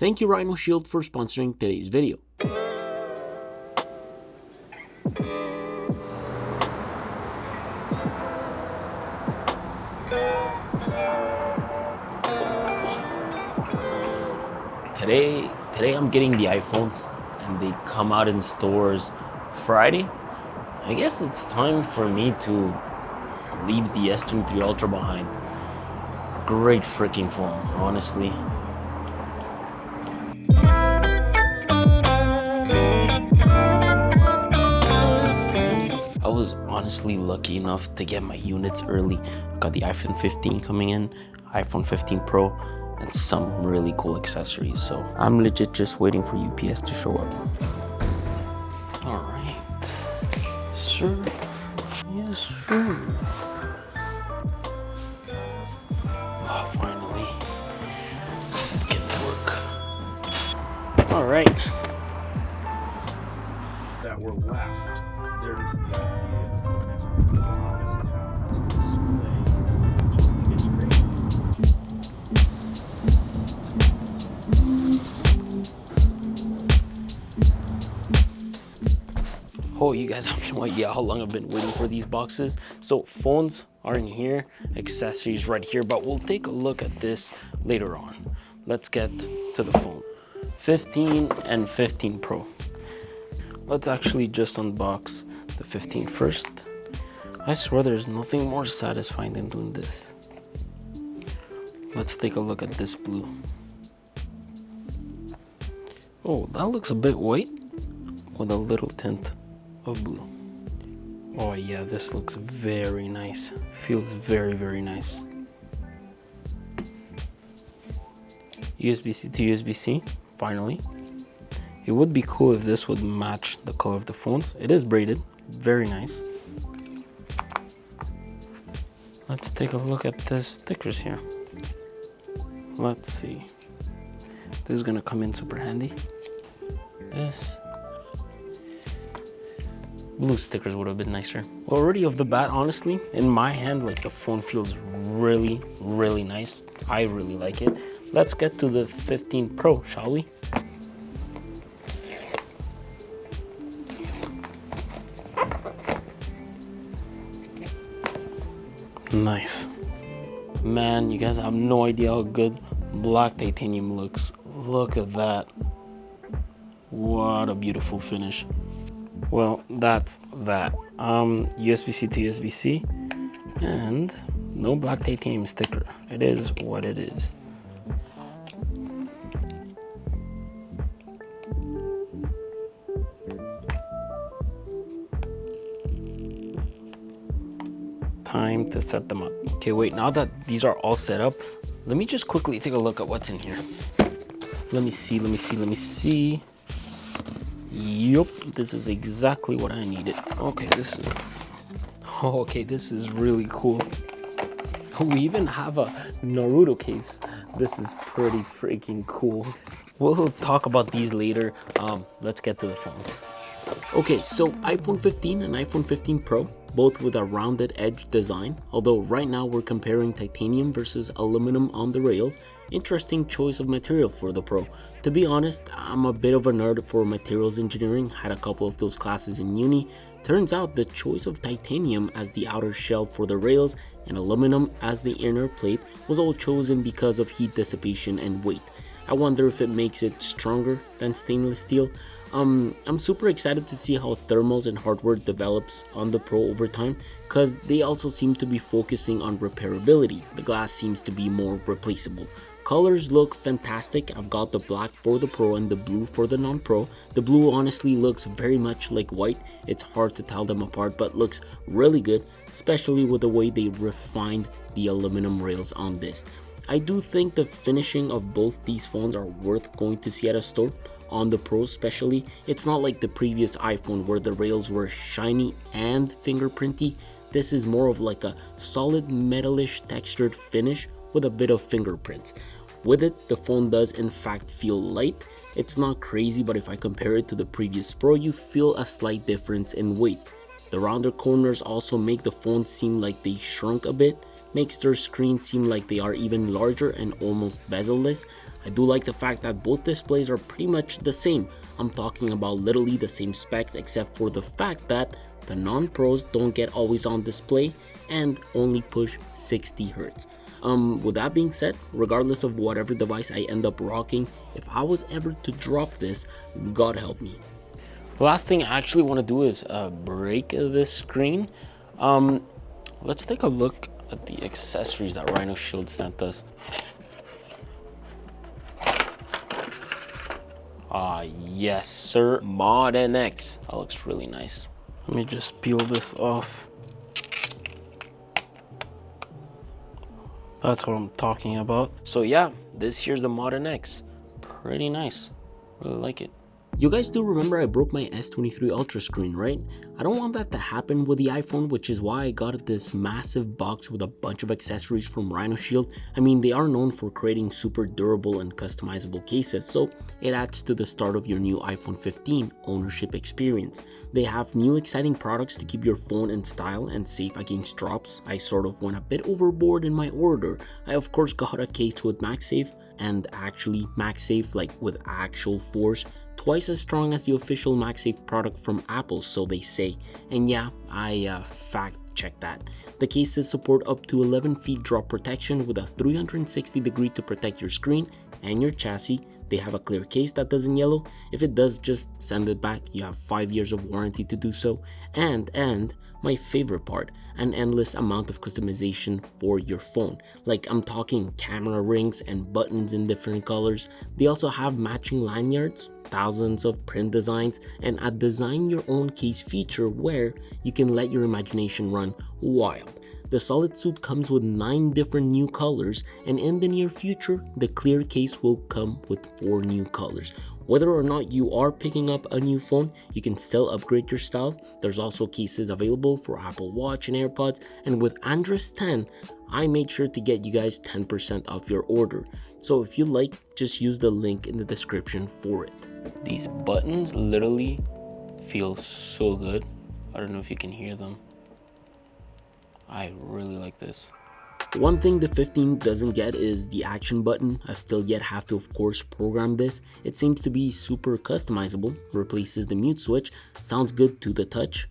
Thank you Rhinoshield for sponsoring today's video. Today I'm getting the iPhones and they come out in stores Friday. I guess it's time for me to leave the S23 Ultra behind. Great freaking phone, honestly. I was honestly lucky enough to get my units early. Got the iPhone 15 coming in, iPhone 15 Pro, and some really cool accessories. So I'm legit just waiting for UPS to show up. All right, sir. Yes, sir. Oh, finally. Let's get to work. All right. That were left there to the idea Oh, you guys have no idea how long I've been waiting for these boxes. So phones are in here, accessories right here, but we'll take a look at this later on. Let's get to the phone. 15 and 15 Pro. Let's actually just unbox the 15 first. I swear there's nothing more satisfying than doing this. Let's take a look at this blue. Oh, that looks a bit white with a little tint of blue. Oh yeah, this looks very nice. Feels very, very nice. USB-C to USB-C, finally. It would be cool if this would match the color of the phones. It is braided, very nice. Let's take a look at the stickers here. Let's see. This is gonna come in super handy. This blue stickers would have been nicer. Already off the bat, honestly, in my hand, like the phone feels really, really nice. I really like it. Let's get to the 15 Pro, shall we? Nice. Man, you guys have no idea how good black titanium looks. Look at that. What a beautiful finish. Well, that's that. USB-C to USB-C, and no black titanium sticker. It is what it is. Time to set them up. Okay, wait, now that these are all set up, let me just quickly take a look at what's in here. Let me see. Yup, this is exactly what I needed. Okay, this is really cool. We even have a Naruto case. This is pretty freaking cool. We'll talk about these later. Let's get to the phones. Okay, so iPhone 15 and iPhone 15 Pro, both with a rounded edge design. Although right now we're comparing titanium versus aluminum on the rails. Interesting choice of material for the Pro. To be honest, I'm a bit of a nerd for materials engineering, had a couple of those classes in uni. Turns out the choice of titanium as the outer shell for the rails and aluminum as the inner plate was all chosen because of heat dissipation and weight. I wonder if it makes it stronger than stainless steel. I'm super excited to see how thermals and hardware develops on the Pro over time, because they also seem to be focusing on repairability. The glass seems to be more replaceable. Colors look fantastic. I've got the black for the Pro and the blue for the non-Pro. The blue honestly looks very much like white. It's hard to tell them apart, but looks really good, especially with the way they refined the aluminum rails on this. I do think the finishing of both these phones are worth going to see at a store. On the Pro especially, it's not like the previous iPhone where the rails were shiny and fingerprinty. This is more of like a solid metalish textured finish with a bit of fingerprints. With it, the phone does in fact feel light. It's not crazy, but if I compare it to the previous Pro, you feel a slight difference in weight. The rounder corners also make the phone seem like they shrunk a bit. makes their screens seem like they are even larger and almost bezel-less. I do like the fact that both displays are pretty much the same. I'm talking about literally the same specs, except for the fact that the non-pros don't get always on display and only push 60 Hz. With that being said, regardless of whatever device I end up rocking, if I was ever to drop this, God help me. The last thing I actually want to do is break this screen. Let's take a look at the accessories that Rhinoshield sent us. Yes sir, Mod NX. That looks really nice. Let me just peel this off. That's what I'm talking about. So yeah, this here's the Mod NX. Pretty nice, really like it. You guys do remember I broke my S23 Ultra screen, right? I don't want that to happen with the iPhone, which is why I got this massive box with a bunch of accessories from Rhinoshield. I mean, they are known for creating super durable and customizable cases, so it adds to the start of your new iPhone 15 ownership experience. They have new exciting products to keep your phone in style and safe against drops. I sort of went a bit overboard in my order. I of course got a case with MagSafe, and actually MagSafe like with actual force, twice as strong as the official MagSafe product from Apple, so they say. And yeah, I fact checked that. The cases support up to 11 feet drop protection with a 360 degree to protect your screen and your chassis. They have a clear case that doesn't yellow. If it does, just send it back. You have 5 years of warranty to do so. And my favorite part, an endless amount of customization for your phone. Like, I'm talking camera rings and buttons in different colors. They also have matching lanyards, thousands of print designs, and a design your own case feature where you can let your imagination run wild. The solid suit comes with 9 different new colors, and in the near future, the clear case will come with 4 new colors. Whether or not you are picking up a new phone, you can still upgrade your style. There's also cases available for Apple Watch and AirPods, and with Android 10, I made sure to get you guys 10% off your order. So if you like, just use the link in the description for it. These buttons literally feel so good. I don't know if you can hear them. I really like this. One thing the 15 doesn't get is the action button. I still yet have to of course program this. It seems to be super customizable, replaces the mute switch, sounds good to the touch.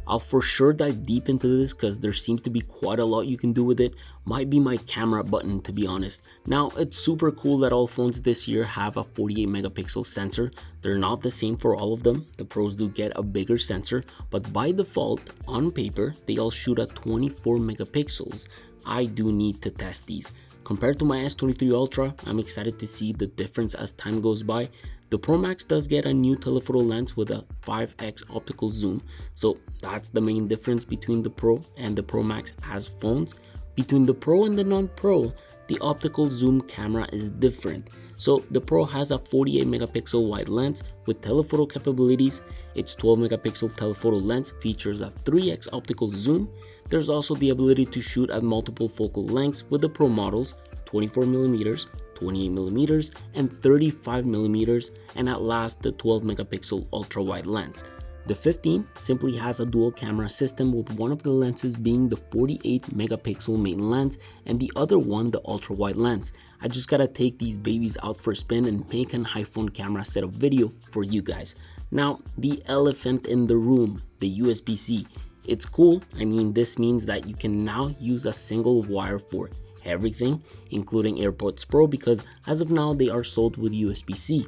I'll for sure dive deep into this because there seems to be quite a lot you can do with it. Might be my camera button, to be honest. Now, it's super cool that all phones this year have a 48 megapixel sensor. They're not the same for all of them. The pros do get a bigger sensor, but by default, on paper, they all shoot at 24 megapixels. I do need to test these. Compared to my S23 Ultra, I'm excited to see the difference as time goes by. The Pro Max does get a new telephoto lens with a 5x optical zoom, so that's the main difference between the Pro and the Pro Max as phones. Between the Pro and the non-Pro, the optical zoom camera is different. So the Pro has a 48 megapixel wide lens with telephoto capabilities. Its 12 megapixel telephoto lens features a 3x optical zoom. There's also the ability to shoot at multiple focal lengths with the Pro models, 24mm, 28mm, and 35mm, and at last the 12 megapixel ultra wide lens. The 15 simply has a dual camera system, with one of the lenses being the 48 megapixel main lens and the other one the ultra wide lens. I just gotta take these babies out for a spin and make an iPhone camera setup video for you guys. Now, the elephant in the room, the USB-C. It's cool. I mean, this means that you can now use a single wire for everything, including AirPods Pro, because as of now they are sold with USB-C.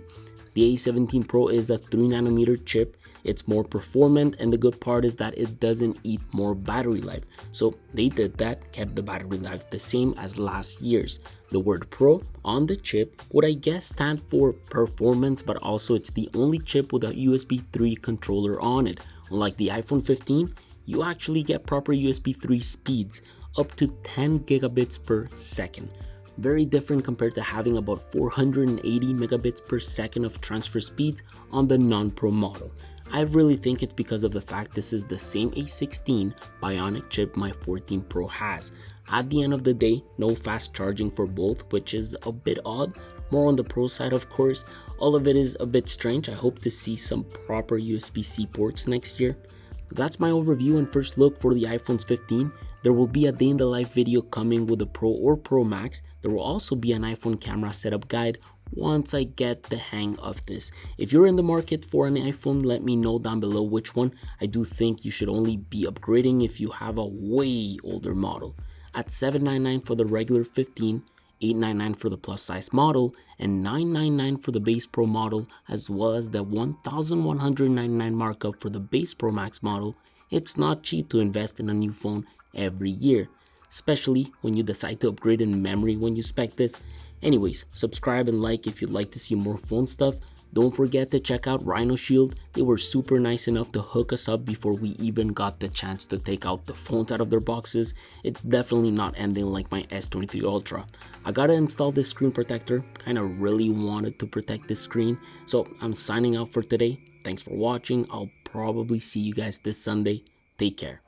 The A17 Pro is a 3nm chip. It's more performant, and the good part is that it doesn't eat more battery life. So they did that, kept the battery life the same as last year's. The word Pro on the chip would, I guess, stand for performance, but also it's the only chip with a USB 3 controller on it. Unlike the iPhone 15, you actually get proper USB 3 speeds, up to 10 gigabits per second. Very different compared to having about 480 megabits per second of transfer speeds on the non-Pro model. I really think it's because of the fact this is the same A16 Bionic chip my 14 Pro has. At the end of the day, no fast charging for both, which is a bit odd. More on the Pro side, of course. All of it is a bit strange. I hope to see some proper USB-C ports next year. That's my overview and first look for the iPhone 15. There will be a day in the life video coming with the Pro or Pro Max. There will also be an iPhone camera setup guide once I get the hang of this. If you're in the market for an iPhone, let me know down below which one. I do think you should only be upgrading if you have a way older model. At $799 for the regular 15, $899 for the plus size model, and $999 for the base Pro model, as well as the $1,199 markup for the base Pro Max model, it's not cheap to invest in a new phone every year, especially when you decide to upgrade in memory when you spec this. Anyways, subscribe and like if you'd like to see more phone stuff. Don't forget to check out Rhinoshield. They were super nice enough to hook us up before we even got the chance to take out the phones out of their boxes. It's definitely not ending like my S23 Ultra. I gotta install this screen protector. Kinda really wanted to protect this screen. So I'm signing out for today. Thanks for watching. I'll probably see you guys this Sunday. Take care.